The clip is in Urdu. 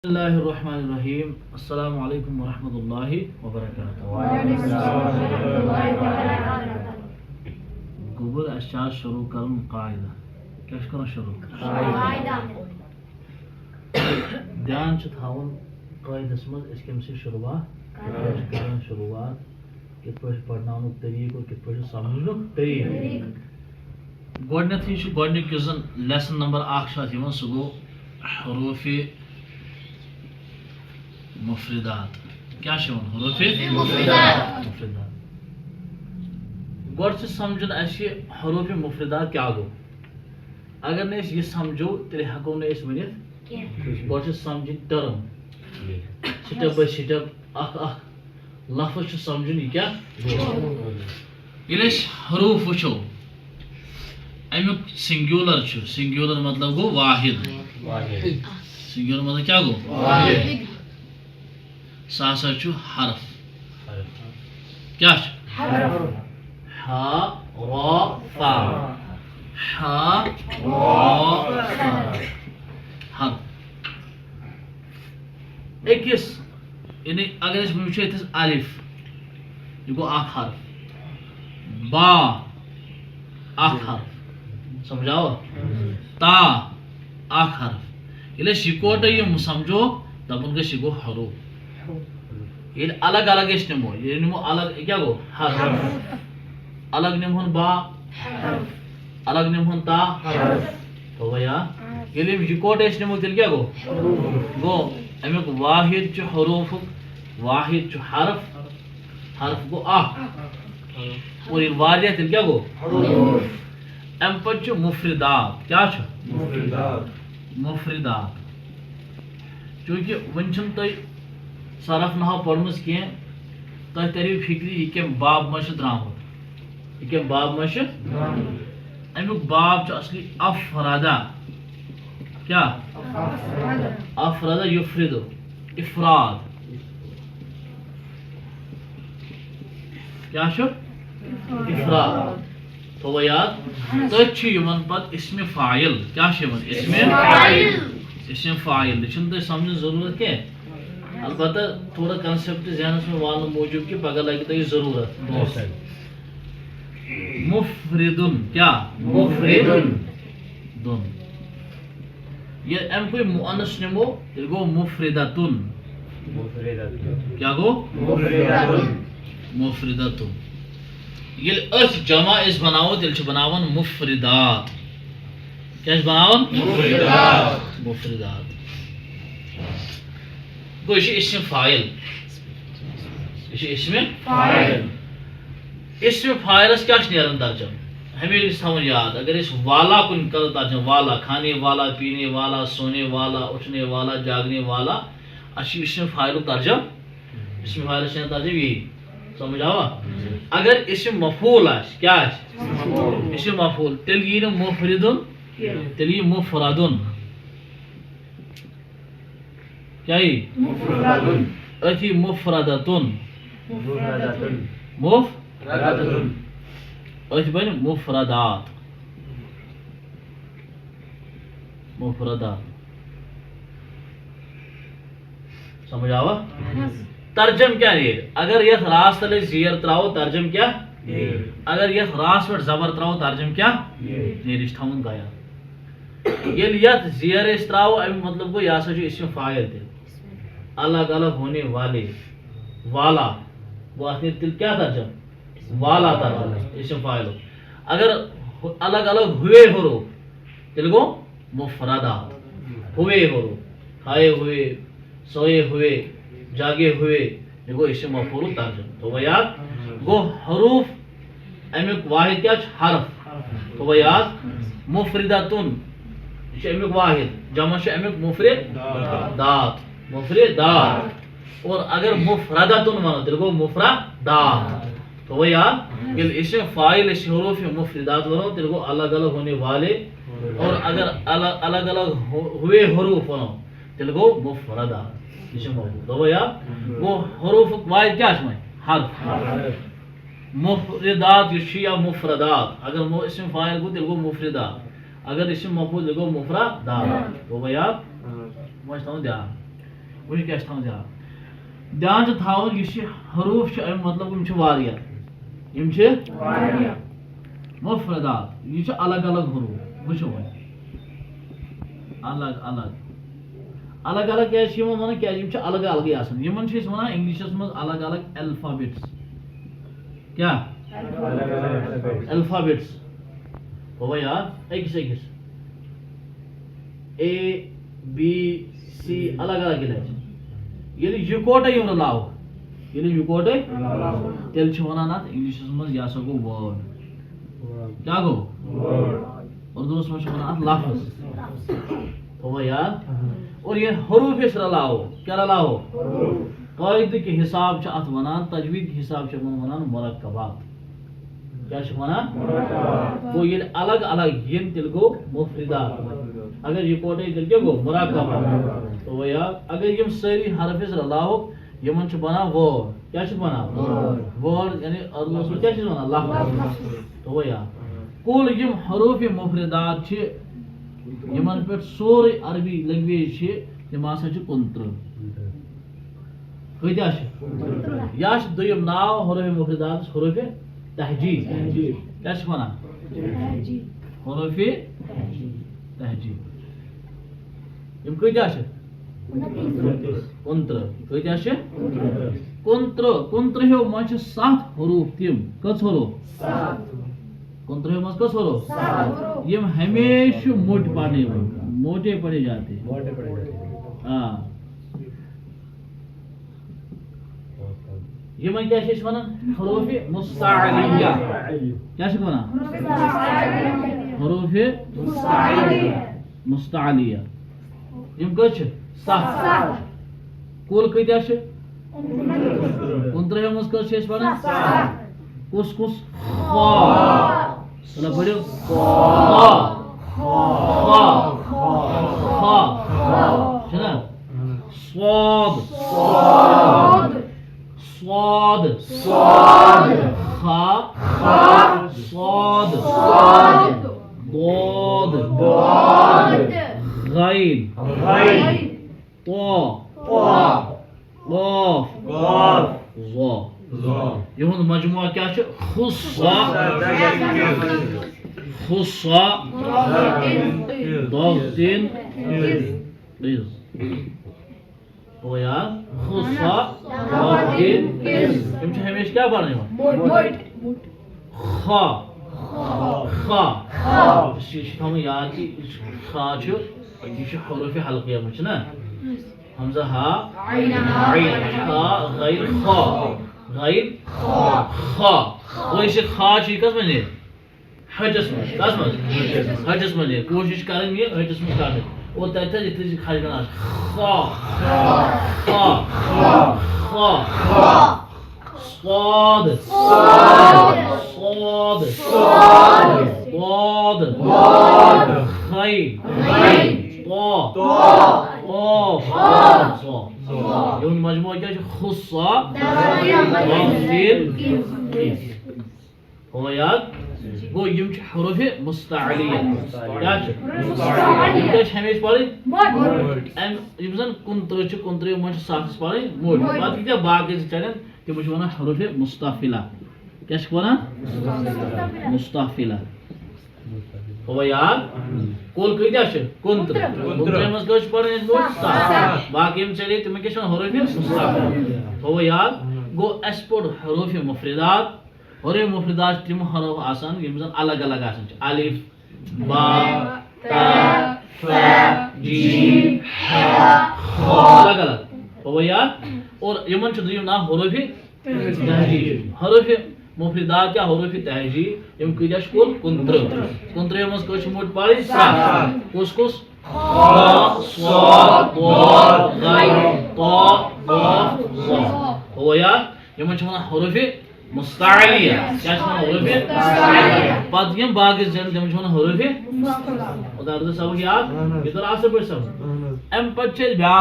اللہ الرحمن الرحیم السلام علیکم ورحمۃ اللہ وبرکاتہ گوبر اشار شروع کرن قاعدہ کیا کرنا شروع دھیان تھاون قاعدس مز اس کم سے شروعات کران شروعات کت پہ پڑھناؤنک طریقہ اور کت پہ سمجھنک طریقہ گۄڈنیُک یُس زن لیسن نمبر 1 چھُ یِوان سُہ گوٚو حروف مفردات کیا حروف مفردات گۄڈٕ چھُ سمجھُن اَسہِ حروف مفردات کیا گوٚو اگر نہٕ أسۍ یہِ سمجھو تیٚلہِ ہٮ۪کو نہٕ أسۍ ؤنِتھ گۄڈٕ چھِ سمجھِنۍ ٹٔرم سٹیپ باے سٹیپ اکھ لفظ چھُ سمجھُن یہِ کیٛاہ گوٚو ییٚلہِ أسۍ حروف وٕچھو امیُک سنگیولر مطلب گوٚو واحد سنگیولر مطلب کیا گوٚو واحد سُہ ہسا چھُ حرف کیا چھُ ح را فا ح را فا حرف أکِس یعنی اگر أسۍ وٕچھو ییٚتھس الف یہِ گوٚو اکھ حرف با اکھ حرف سمجھاوا تا اکھ حرف ییٚلہِ أسۍ یِکوٹے یِم سمجھوکھ دپان گٔژھ یہِ گوٚو حروف ییٚلہِ الگ الگ أسۍ نِمو ییٚلہِ نِمو الگ کیٛاہ گوٚو حرف الگ نِمہون با الگ نِمہون تا تھوٚوا یاد ییٚلہِ یِم یِکوٹے أسۍ نِمو تیٚلہِ کیٛاہ گوٚو امیُک واحد چھُ حروفُک واحد چھُ حرف گوٚو اکھ اور ییٚلہِ واریاہ تیٚلہِ کیٛاہ گوٚو امہِ پتہٕ چھُ مفردات کیٛاہ چھُ مفردات چوٗنٛکہِ وۄنۍ چھُنہٕ تۄہہِ صرف نحو پٔرمٕژ کینٛہہ تۄہہِ تریو فِکرِ یہِ کمہِ باب منٛز چھُ درٛامُت یہِ کمہِ باب منٛز چھُ امیُک باب چھُ اصلی افردا کیٛاہ افردا یفردو افراد کیٛاہ چھُ افراد تھوٚوا یاد تٔتھۍ چھُ یِوان پتہٕ اسمِ فاعل کیٛاہ چھُ یِوان اسمِ فاعل یہِ چھُنہٕ تۄہہِ سمجھنٕچ ضروٗرت کینٛہہ البتہ تھوڑا کنسیپٹ ذہنس میں والنہٕ موٗجوٗب کہِ پگہہ لگہِ تۄہہِ ضروٗرت مفردُن کیٛاہ مفردُن ییٚلہِ امیُکُے مُعنث نِمو تیٚلہِ گوٚو مفردتُن کیٛاہ گوٚو مفردتُن ییٚلہِ أتھۍ جمع أسۍ بناوو تیٚلہِ چھِ بناوان مفردات کیٛاہ چھِ بناوان مفردات گوٚو یہِ چھُ اسمِ فاعل یہِ چھُ اسمِ فاعلس کیٛاہ چھُ نیران ترجم ہمیشہِ گژھِ تھاوُن یاد اگر أسۍ والا کُن کرو ترجم والا کھانے والا پینے والا سونے والا اٹھنے والا جاگنے والا اَسہِ چھُ اسمِ فاعلُک ترجم اسمِ فاعلس چھِ نیران ترجم یی سمجھ آوا اگر اسم مفعول آسہِ کیٛاہ آسہِ اسم مفعول تیٚلہِ یی نہٕ مفردُن تیٚلہِ یی مفردُن کیا یی أتھی مفردتُن أتھۍ بنہِ مفردات سمجھ آوا ترجم کیا نیرِ اگر یتھ راس تل أسۍ زیر تراوو ترجم کیا اگر یتھ راس پٮ۪ٹھ زبر تراوو ترجم کیا نیرِ یہِ چھُ تھاوُن یاد ییٚلہِ یتھ زیر أسۍ تراوو امیُک مطلب گوٚو یہِ ہسا چھُ اسمِ فاعل تہِ الگ الگ ہونے والے والا وہ اتھ نیرِ تیٚلہِ کیٛاہ ترجم والا ترجم اسم فاعل اگر الگ الگ ہوئے حروف تیٚلہِ گوٚو مفردات ہوئے حروف کھائے ہوئے سوئے ہوئے جاگے ہوئے یہِ گوٚو اسم مفعولُک ترجم تھوٚوا یاد گوٚو حروف امیُک واحد کیٛاہ چھُ حرف تھوٚوا یاد مفردتُن یہِ چھُ امیُک واحد جمع چھُ امیُک مفردات اور اگر مفردتُن ونو تیٚلہِ گوٚو مفردات تھوٚوا یاد ییٚلہِ اسم فاعل أسۍ حروف مفردات ونو تیٚلہِ گوٚو الگ الگ ہونے والے اور اگر الگ الگ ہوئے حروف ونو تیٚلہِ گوٚو مفردات یہِ چھُ مفعول تھوٚوا یاد گوٚو حروفُک واحد کیٛاہ چھُ وۄنۍ حرف مفردات یُس چھُ یا مفردات اگر اسم فاعل گوٚو تیٚلہِ گوٚو مفردات اگر اسم مفعول تیٚلہِ گوٚو مفردات تھوٚوا یاد وۄنۍ چھُ تھاوُن دھیان وٕچھ کیٛاہ چھِ تھاوُن دھیان چھُ تھاوُن یُس یہِ حروٗف چھِ اَمیُک مطلب یِم چھِ واریاہ یِم چھِ مفردات یہ الگ الگ حروف وچھو الگ الگ الگ الگ کیا ونان کیا الگ الگ آسان یمن چھ ونان انگلشس مز الگ الگ الفابیٹس کیا الفابیٹس ہوا یاد اکس اکس اے بی سی الگ الگ ییٚلہِ یِکوٹے یِم رلاو ییٚلہِ یِکوٹے تیٚلہِ چھِ ونان اتھ انگلشس مز یہ ہسا گوٚو وٲڈ کیا گو اردوس مجھ ات لفظ ہوا یاد اور یہ حروف اس رلاو کیا رلاو قاعدے کے حساب ات ونان تجوید کے حساب سے ونان مرکبات کیا ونان گو یہ الگ الگ ین تیل گو مفردات اگر یکوٹے تیل کیا گو مرکبات تو یاد اگر یم ساری حرف اس رلاو یمن چھ بنا ورڈ کیا چھ بنا ورڈ یعنی اردوس میں کیا چھ بنا لفظ تو یاد کل یم حروف مفردات چھ یمن پہ سورے عربی لینگویج چھ تم ہسا چھ 29 کتیا یا دویم ناو حروف مفردات حروف تہجید کیا چھ ونان حروف تہجید یم کتیا 29 کتیا 29 من چھ 7 حروف تم کس حروف 29 مز کس حروف یم ہمیشہ موٹے پڑھے جاتے ہاں یمن کیا چھ ونان حروف مستعلیہ کیا چھ ونان حروف مستعلیہ یم کس چھ 7 کل کتیا چھ 29 مز کس چھ ونان کس کس خا چلا پڑھو خا خا خا چلا صاد صاد صاد خا صاد ضاد غین طا قاف ظا یہند مجموعہ کیا خصا خصا ضغطن او یاد خصا ضغطن یم ہمیشہ کیا پڑھنے خا خا ہم یاد کہ خا یہ حروف حلقیہ میں نا حمزہ ہا عین ہا غیر خا غیر خا وہ اس خا چھ کس میں حجس میں کس میں حجس میں کوشش کریں یہ حجس میں کرنے اور تیتھا جتنی خالی کرنا خا خا خا صاد صاد صاد خین طا قاف یہ مجموعہ کیا خصا ہو یاد گو یم حروف مستعلیہ کیا ہمیشہ پڑھیں یم زن 29 من 7 پڑھیں موٹ پتہ کیا باقی چلن تم ونان حروف مستفلہ کیا ونان مستفلہ ہوا یاد کل کتیا 29 مز کس پڑھیں موٹ 7 باقی چلے تم کیا حروف مستفلہ ہوا یاد گو اس پڑھ حروف مفردات حروف مفردات تم حروف آسان یم زن الگ الگ آسان الف با تا ثا جیم ح خ الگ الگ ہوا یاد اور یمن چھ دویم نام حروف تہجید حروف مفردات یا حروف تہجید یم کتیا کل 29 مز کس موٹ پڑھیں 7 کس کس خا صاد ضاد غین طا قاف ظا ہوا یاد یمن چھ ونان حروف مستعلیہ کیا چھ ونان حروف مستعلیہ پتہ یم باقی زن تم چھ ونان حروف مستفلہ اور درد سبق یاد یہ تو اصل پہ سب ام پتہ چھ بیاکھ